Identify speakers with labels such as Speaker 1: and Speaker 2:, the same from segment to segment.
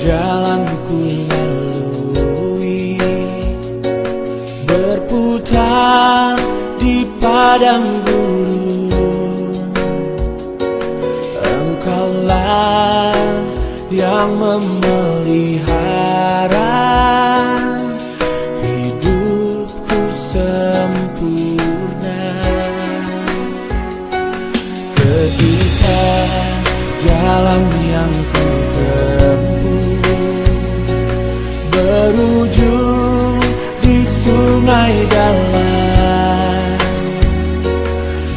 Speaker 1: jalanku lalui, berputar di padang gurun. Engkaulah yang memelihara hidupku sempurna. Ketika jalan yang ku tempuh berujung di sungai dalam,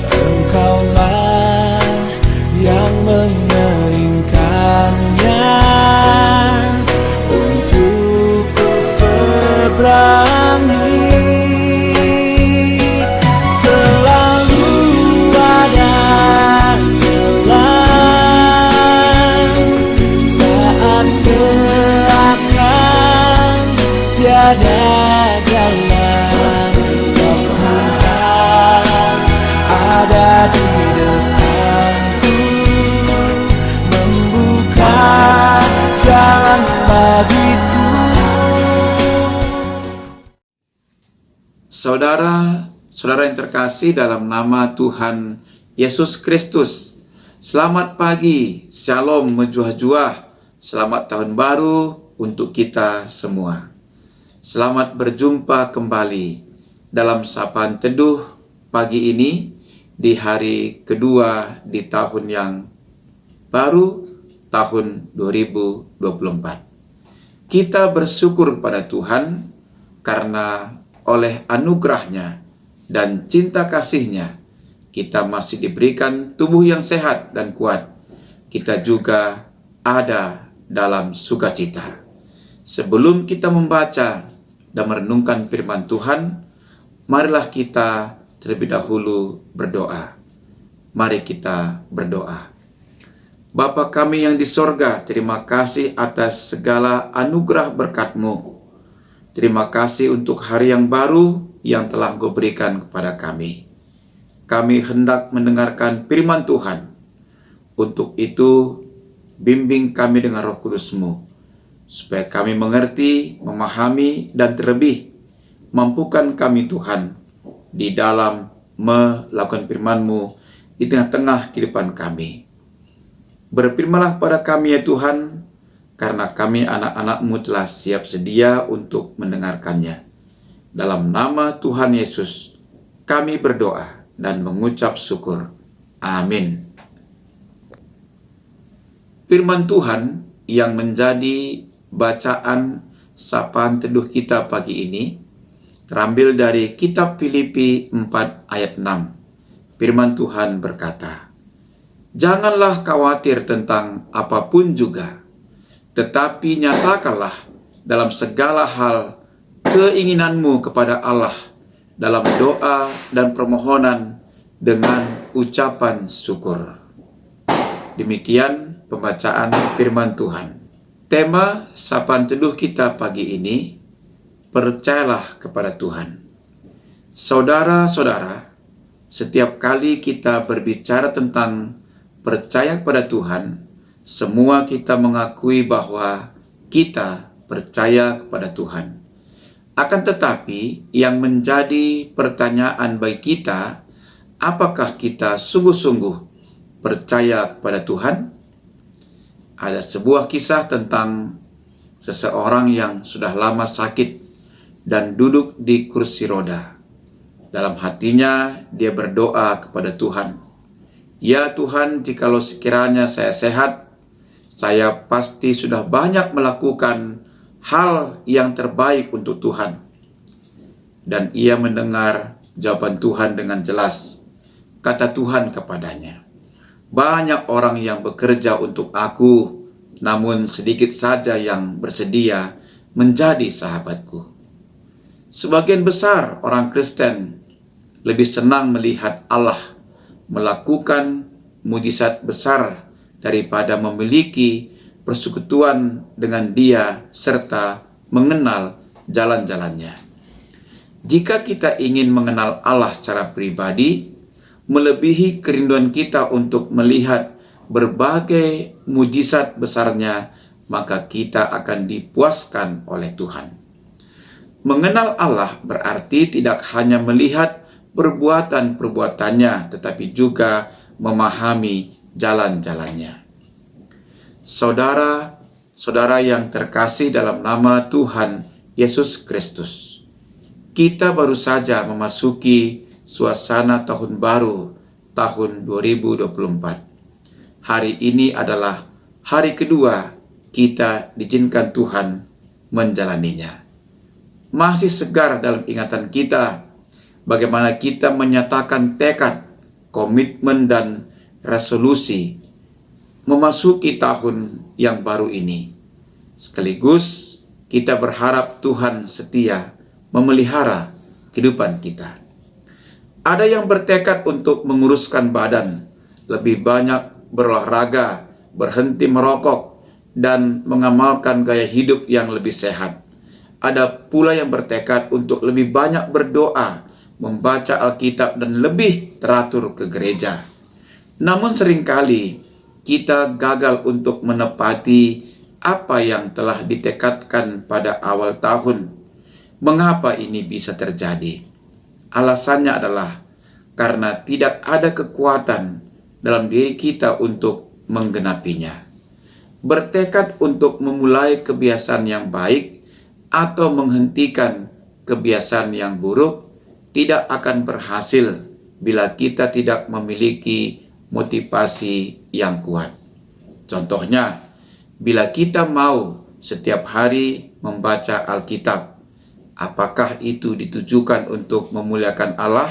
Speaker 1: Engkaulah yang mengeringkannya untukku seberangi. Selalu ada jalan saat seakan tiada jalan. Tuhan ada di depanku, membuka jalan bagiku.
Speaker 2: Saudara yang terkasih dalam nama Tuhan Yesus Kristus, selamat pagi, shalom menjuah-juah, selamat tahun baru untuk kita semua. Selamat berjumpa kembali dalam sapaan teduh pagi ini di hari kedua di tahun yang baru, tahun 2024. Kita bersyukur pada Tuhan karena oleh anugerahnya dan cinta kasihnya kita masih diberikan tubuh yang sehat dan kuat. Kita juga ada dalam sukacita. Sebelum kita membaca dan merenungkan firman Tuhan, marilah kita terlebih dahulu berdoa. Mari kita berdoa. Bapa kami yang di sorga, terima kasih atas segala anugerah berkat-Mu. Terima kasih untuk hari yang baru yang telah Engkau berikan kepada kami. Kami hendak mendengarkan firman Tuhan. Untuk itu, bimbing kami dengan Roh Kudus-Mu, supaya kami mengerti, memahami, dan terlebih mampukan kami Tuhan di dalam melakukan firman-Mu di tengah-tengah kehidupan kami. Berfirmanlah pada kami ya Tuhan, karena kami anak-anak-Mu telah siap sedia untuk mendengarkannya. Dalam nama Tuhan Yesus, kami berdoa dan mengucap syukur. Amin. Firman Tuhan yang menjadi bacaan sapaan teduh kita pagi ini terambil dari kitab Filipi 4 ayat 6. Firman Tuhan berkata, "Janganlah khawatir tentang apapun juga, tetapi nyatakanlah dalam segala hal keinginanmu kepada Allah dalam doa dan permohonan dengan ucapan syukur." Demikian pembacaan firman Tuhan. Tema sapaan teduh kita pagi ini, percayalah kepada Tuhan. Saudara-saudara, setiap kali kita berbicara tentang percaya kepada Tuhan, semua kita mengakui bahwa kita percaya kepada Tuhan. Akan tetapi, yang menjadi pertanyaan bagi kita, apakah kita sungguh-sungguh percaya kepada Tuhan? Ada sebuah kisah tentang seseorang yang sudah lama sakit dan duduk di kursi roda. Dalam hatinya, dia berdoa kepada Tuhan. "Ya Tuhan, jikalau sekiranya saya sehat, saya pasti sudah banyak melakukan hal yang terbaik untuk Tuhan." Dan ia mendengar jawaban Tuhan dengan jelas. Kata Tuhan kepadanya, "Banyak orang yang bekerja untuk aku, namun sedikit saja yang bersedia menjadi sahabatku." Sebagian besar orang Kristen lebih senang melihat Allah melakukan mujizat besar daripada memiliki persekutuan dengan Dia serta mengenal jalan-jalannya. Jika kita ingin mengenal Allah secara pribadi, melebihi kerinduan kita untuk melihat berbagai mujizat besarnya maka kita akan dipuaskan oleh Tuhan. Mengenal Allah berarti tidak hanya melihat perbuatan-perbuatannya, tetapi juga memahami jalan-jalannya. Saudara-saudara yang terkasih dalam nama Tuhan Yesus Kristus, kita baru saja memasuki suasana tahun baru tahun 2024. Hari ini adalah hari kedua kita diizinkan Tuhan menjalaninya. Masih segar dalam ingatan kita bagaimana kita menyatakan tekad, komitmen, dan resolusi memasuki tahun yang baru ini. Sekaligus kita berharap Tuhan setia memelihara kehidupan kita. Ada yang bertekad untuk menguruskan badan, lebih banyak berolahraga, berhenti merokok, dan mengamalkan gaya hidup yang lebih sehat. Ada pula yang bertekad untuk lebih banyak berdoa, membaca Alkitab, dan lebih teratur ke gereja. Namun seringkali kita gagal untuk menepati apa yang telah ditekadkan pada awal tahun. Mengapa ini bisa terjadi? Alasannya adalah karena tidak ada kekuatan dalam diri kita untuk menggenapinya. Bertekad untuk memulai kebiasaan yang baik atau menghentikan kebiasaan yang buruk tidak akan berhasil bila kita tidak memiliki motivasi yang kuat. Contohnya, bila kita mau setiap hari membaca Alkitab, apakah itu ditujukan untuk memuliakan Allah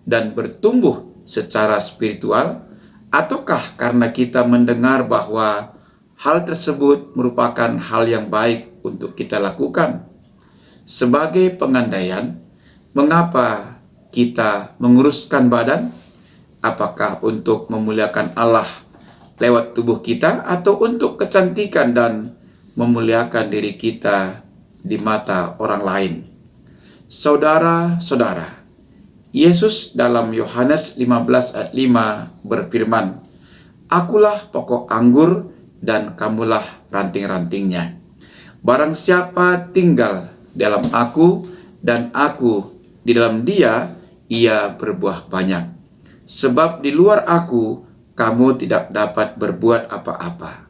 Speaker 2: dan bertumbuh secara spiritual, ataukah karena kita mendengar bahwa hal tersebut merupakan hal yang baik untuk kita lakukan? Sebagai pengandaian, mengapa kita menguruskan badan? Apakah untuk memuliakan Allah lewat tubuh kita, atau untuk kecantikan dan memuliakan diri kita di mata orang lain? Saudara-saudara, Yesus dalam Yohanes 15 ayat 5 berfirman, "Akulah pokok anggur dan kamulah ranting-rantingnya. Barang siapa tinggal dalam aku dan aku di dalam dia, ia berbuah banyak. Sebab di luar aku, kamu tidak dapat berbuat apa-apa."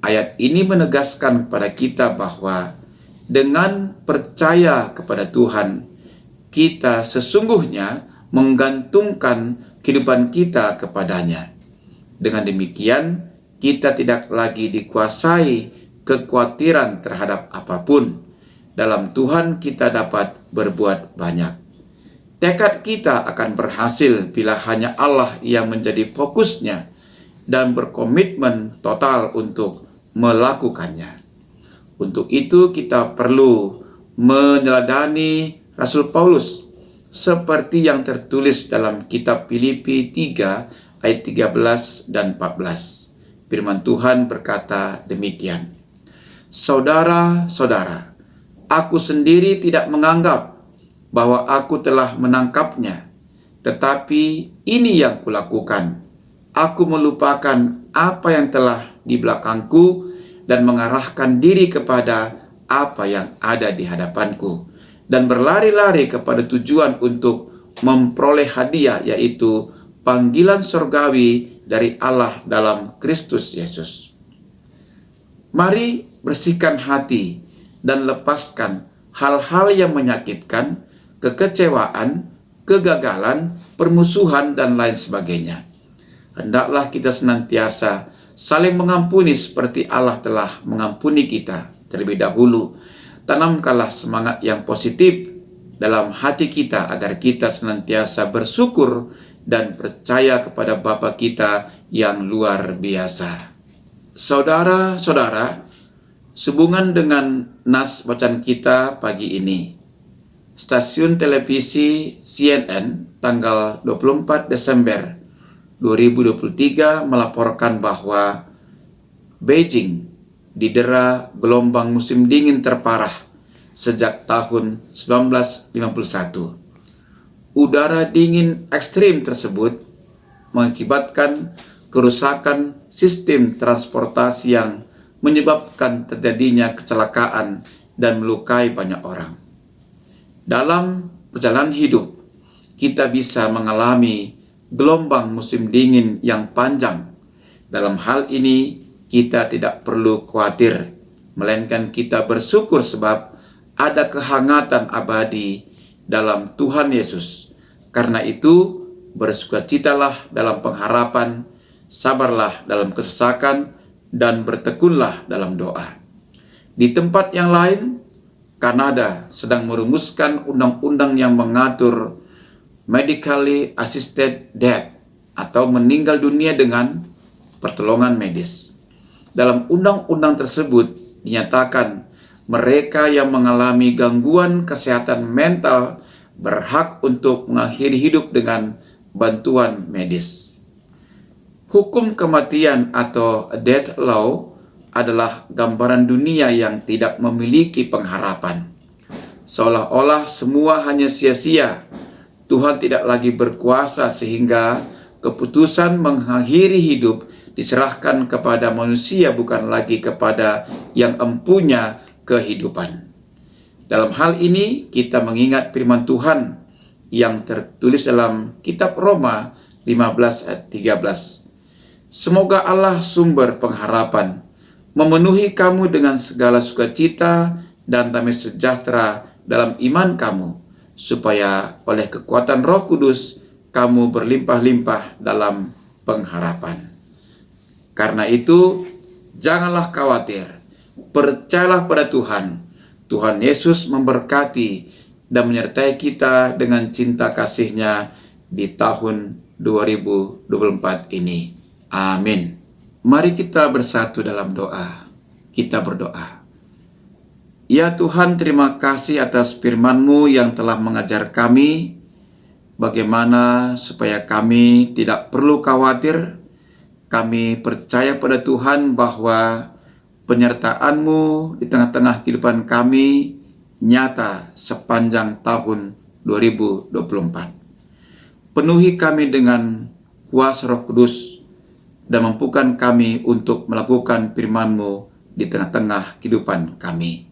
Speaker 2: Ayat ini menegaskan kepada kita bahwa dengan percaya kepada Tuhan, kita sesungguhnya menggantungkan kehidupan kita kepadanya. Dengan demikian, kita tidak lagi dikuasai kekhawatiran terhadap apapun. Dalam Tuhan kita dapat berbuat banyak. Tekad kita akan berhasil bila hanya Allah yang menjadi fokusnya dan berkomitmen total untuk melakukannya. Untuk itu kita perlu meneladani Rasul Paulus seperti yang tertulis dalam kitab Filipi 3 ayat 13 dan 14. Firman Tuhan berkata demikian, "Saudara-saudara, aku sendiri tidak menganggap bahwa aku telah menangkapnya, tetapi ini yang kulakukan. Aku melupakan apa yang telah di belakangku dan mengarahkan diri kepada apa yang ada di hadapanku, dan berlari-lari kepada tujuan untuk memperoleh hadiah, yaitu panggilan surgawi dari Allah dalam Kristus Yesus." Mari bersihkan hati dan lepaskan hal-hal yang menyakitkan, kekecewaan, kegagalan, permusuhan, dan lain sebagainya. Hendaklah kita senantiasa saling mengampuni seperti Allah telah mengampuni kita terlebih dahulu. Tanamkanlah semangat yang positif dalam hati kita agar kita senantiasa bersyukur dan percaya kepada Bapa kita yang luar biasa. Saudara-saudara, sehubungan dengan nas bacaan kita pagi ini, stasiun televisi CNN tanggal 24 Desember 2023 melaporkan bahwa Beijing didera gelombang musim dingin terparah sejak tahun 1951. Udara dingin ekstrim tersebut mengakibatkan kerusakan sistem transportasi yang menyebabkan terjadinya kecelakaan dan melukai banyak orang. Dalam perjalanan hidup, kita bisa mengalami gelombang musim dingin yang panjang. Dalam hal ini, kita tidak perlu khawatir, melainkan kita bersyukur sebab ada kehangatan abadi dalam Tuhan Yesus. Karena itu, bersukacitalah dalam pengharapan, sabarlah dalam kesesakan, dan bertekunlah dalam doa. Di tempat yang lain, Kanada sedang merumuskan undang-undang yang mengatur medically assisted death atau meninggal dunia dengan pertolongan medis. Dalam undang-undang tersebut dinyatakan mereka yang mengalami gangguan kesehatan mental berhak untuk mengakhiri hidup dengan bantuan medis. Hukum kematian atau death law adalah gambaran dunia yang tidak memiliki pengharapan. Seolah-olah semua hanya sia-sia. Tuhan tidak lagi berkuasa sehingga keputusan mengakhiri hidup diserahkan kepada manusia, bukan lagi kepada yang empunya kehidupan. Dalam hal ini kita mengingat firman Tuhan yang tertulis dalam kitab Roma 15 ayat 13. Semoga Allah sumber pengharapan memenuhi kamu dengan segala sukacita dan damai sejahtera dalam iman kamu, supaya oleh kekuatan Roh Kudus kamu berlimpah-limpah dalam pengharapan. Karena itu, janganlah khawatir, percayalah pada Tuhan. Tuhan Yesus memberkati dan menyertai kita dengan cinta kasih-Nya di tahun 2024 ini. Amin. Mari kita bersatu dalam doa. Kita berdoa. Ya Tuhan, terima kasih atas firman-Mu yang telah mengajar kami bagaimana supaya kami tidak perlu khawatir. Kami percaya pada Tuhan bahwa penyertaan-Mu di tengah-tengah kehidupan kami nyata sepanjang tahun 2024. Penuhi kami dengan kuasa Roh Kudus dan mampukan kami untuk melakukan firman-Mu di tengah-tengah kehidupan kami.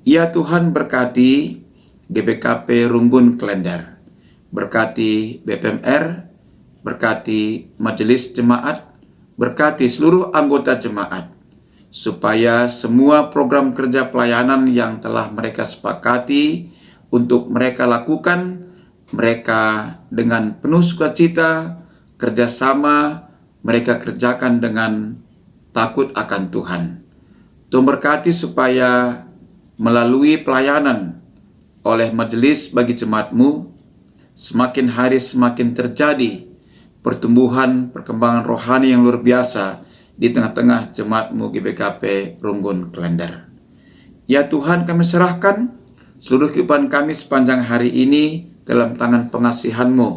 Speaker 2: Ya Tuhan, berkati GBKP Rumbun Klender, berkati BPMR, berkati majelis jemaat, berkati seluruh anggota jemaat, supaya semua program kerja pelayanan yang telah mereka sepakati untuk mereka lakukan, mereka dengan penuh sukacita, kerjasama, mereka kerjakan dengan takut akan Tuhan. Tuhan berkati supaya melalui pelayanan oleh majelis bagi jemaat-Mu, semakin hari semakin terjadi pertumbuhan, perkembangan rohani yang luar biasa di tengah-tengah jemaat-Mu GBKP Rumbun Klender. Ya Tuhan, kami serahkan seluruh kehidupan kami sepanjang hari ini dalam tangan pengasihan-Mu,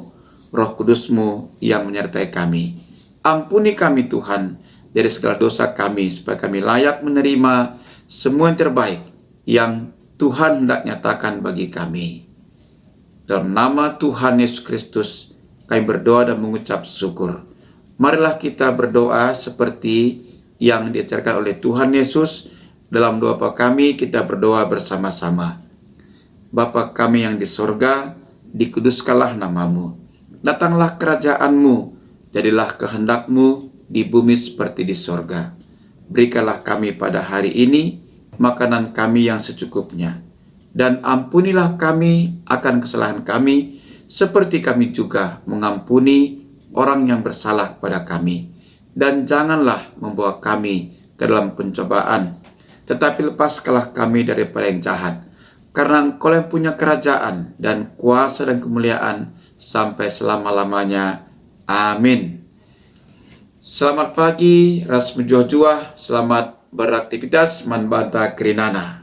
Speaker 2: Roh Kudus-Mu yang menyertai kami. Ampuni kami Tuhan dari segala dosa kami, supaya kami layak menerima semua yang terbaik yang Tuhan hendak nyatakan bagi kami. Dalam nama Tuhan Yesus Kristus, kami berdoa dan mengucap syukur. Marilah kita berdoa seperti yang diajarkan oleh Tuhan Yesus. Dalam doa kami, kita berdoa bersama-sama. Bapa kami yang di sorga, dikuduskanlah nama-Mu. Datanglah kerajaan-Mu, jadilah kehendak-Mu di bumi seperti di sorga. Berikanlah kami pada hari ini makanan kami yang secukupnya. Dan ampunilah kami akan kesalahan kami, seperti kami juga mengampuni orang yang bersalah kepada kami. Dan janganlah membawa kami ke dalam pencobaan, tetapi lepaskanlah kami daripada yang jahat. Karena Engkau yang punya kerajaan dan kuasa dan kemuliaan sampai selama-lamanya. Amin. Selamat pagi, ras menjuah-juah, selamat beraktivitas, man banta kerinana.